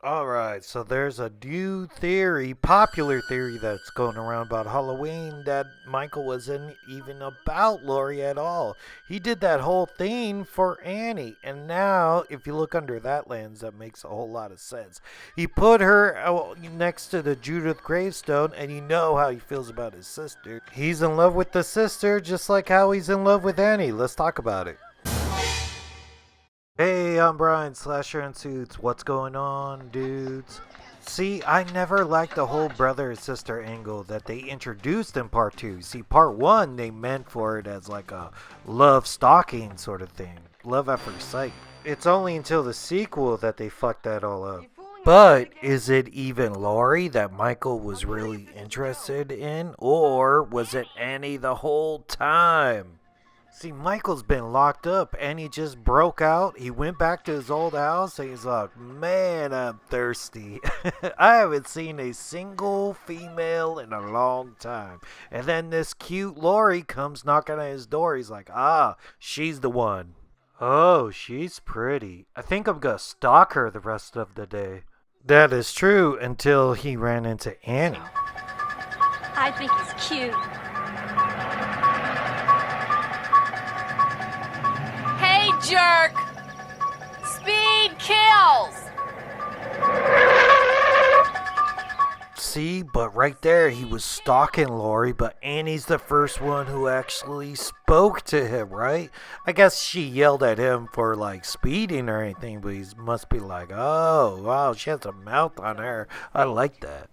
Alright, so there's a new theory, popular theory that's going around about Halloween that Michael wasn't even about Laurie at all. He did that whole thing for Annie, and now, if you look under that lens, that makes a whole lot of sense. He put her next to the Judith gravestone, and you know how he feels about his sister. He's in love with the sister, just like how he's in love with Annie. Let's talk about it. Hey, I'm Brian, Slasher and Suits. What's going on, dudes? See, I never liked the whole brother and sister angle that they introduced in part 2. See, part 1, they meant for it as like a love stalking sort of thing. Love at first sight. It's only until the sequel that they fucked that all up. But is it even Laurie that Michael was really interested in? Or was it Annie the whole time? See, Michael's been locked up and he just broke out. He went back to his old house and he's like, man, I'm thirsty. I haven't seen a single female in a long time. And then this cute Lori comes knocking at his door. He's like, she's the one. Oh, she's pretty. I think I'm gonna stalk her the rest of the day. That is true until he ran into Annie. I think he's cute. Hey, jerk! Speed kills! See, but right there he was stalking Laurie, but Annie's the first one who actually spoke to him, right? I guess she yelled at him for like speeding or anything, but he must be like, oh, wow, she has a mouth on her. I like that.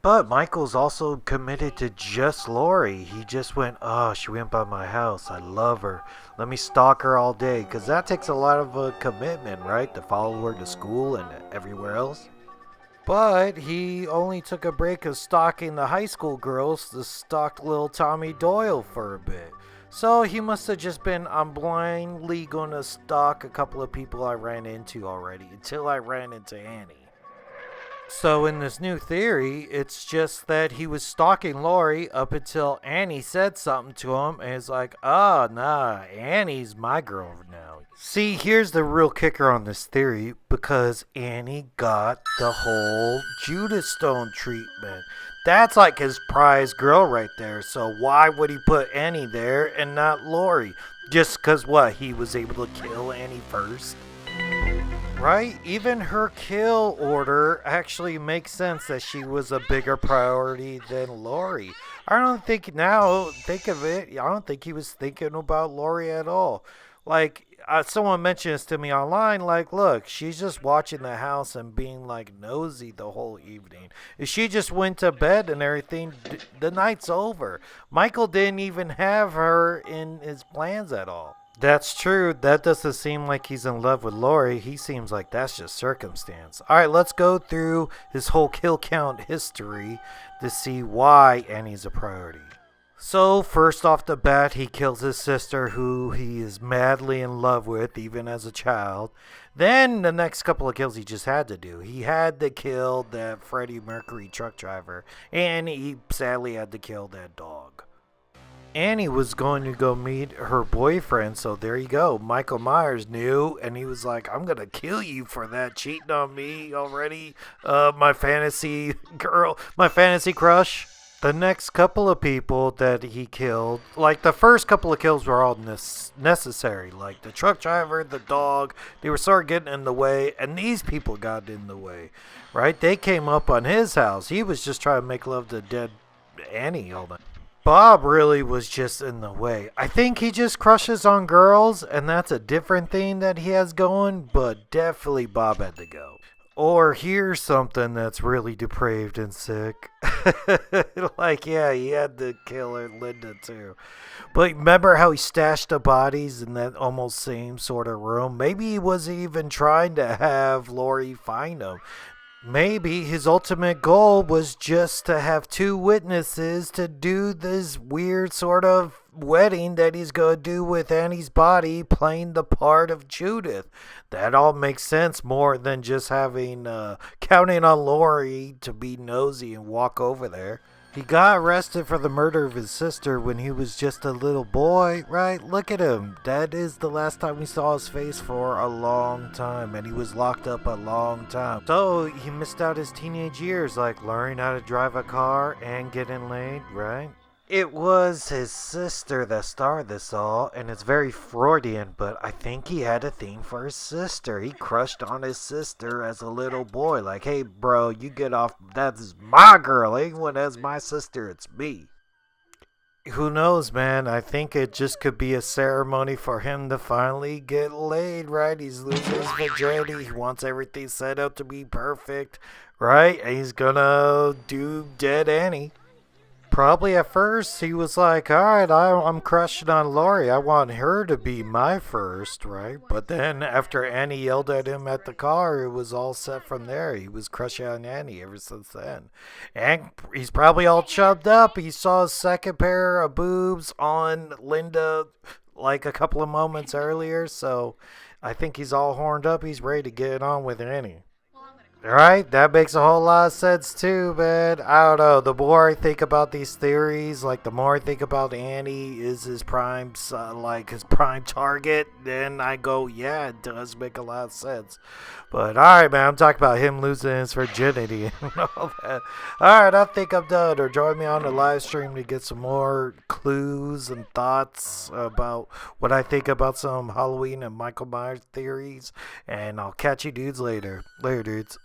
But Michael's also committed to just Laurie. He just went, oh, she went by my house. I love her. Let me stalk her all day. Because that takes a lot of commitment, right? To follow her to school and everywhere else. But he only took a break of stalking the high school girls to stalk little Tommy Doyle for a bit. So he must have just been, I'm blindly going to stalk a couple of people I ran into already until I ran into Annie. So in this new theory, it's just that he was stalking Laurie up until Annie said something to him, and he's like, oh, nah, Annie's my girl now. See, here's the real kicker on this theory, because Annie got the whole Judas Stone treatment. That's like his prize girl right there, so why would he put Annie there and not Laurie? Just because what, he was able to kill Annie first? Right? Even her kill order actually makes sense that she was a bigger priority than Laurie. I don't think now, think of it, I don't think he was thinking about Laurie at all. Like, someone mentioned this to me online, like, look, she's just watching the house and being, like, nosy the whole evening. If she just went to bed and everything, the night's over. Michael didn't even have her in his plans at all. That's true. That doesn't seem like he's in love with Laurie. He seems like that's just circumstance. Alright, let's go through his whole kill count history to see why Annie's a priority. So, first off the bat, he kills his sister, who he is madly in love with, even as a child. Then, the next couple of kills he just had to do. He had to kill that Freddie Mercury truck driver, and he sadly had to kill that dog. Annie was going to go meet her boyfriend, so there you go. Michael Myers knew, and he was like, I'm going to kill you for that, cheating on me already. My fantasy girl, my fantasy crush. The next couple of people that he killed, like the first couple of kills were all necessary. Like the truck driver, the dog, they were sort of getting in the way, and these people got in the way, right? They came up on his house. He was just trying to make love to dead Annie all the time. Bob really was just in the way. I think he just crushes on girls, and that's a different thing that he has going, but definitely Bob had to go. Or here's something that's really depraved and sick. Like, yeah, he had to kill her, Linda, too. But remember how he stashed the bodies in that almost same sort of room? Maybe he wasn't even trying to have Laurie find them. Maybe his ultimate goal was just to have two witnesses to do this weird sort of wedding that he's going to do with Annie's body playing the part of Judith. That all makes sense more than just having counting on Laurie to be nosy and walk over there. He got arrested for the murder of his sister when he was just a little boy, right? Look at him. That is the last time we saw his face for a long time, and he was locked up a long time. So he missed out his teenage years, like learning how to drive a car and getting laid, right? It was his sister that started this all, and it's very Freudian, but I think he had a thing for his sister. He crushed on his sister as a little boy, like, hey, bro, you get off, that's my girl, anyone has my sister, it's me. Who knows, man? I think it just could be a ceremony for him to finally get laid, right? He's losing his virginity, he wants everything set up to be perfect, right? And he's gonna do Dead Annie. Probably at first he was like, alright, I'm crushing on Laurie. I want her to be my first, right? But then after Annie yelled at him at the car, it was all set from there. He was crushing on Annie ever since then. And he's probably all chubbed up. He saw a second pair of boobs on Linda like a couple of moments earlier. So I think he's all horned up. He's ready to get on with Annie. Right? That makes a whole lot of sense too, man. I don't know. The more I think about these theories, like the more I think about Annie is his prime, like his prime target, then I go, yeah, it does make a lot of sense. But alright, man, I'm talking about him losing his virginity and all that. Alright, I think I'm done. Or join me on the live stream to get some more clues and thoughts about what I think about some Halloween and Michael Myers theories. And I'll catch you dudes later. Later, dudes.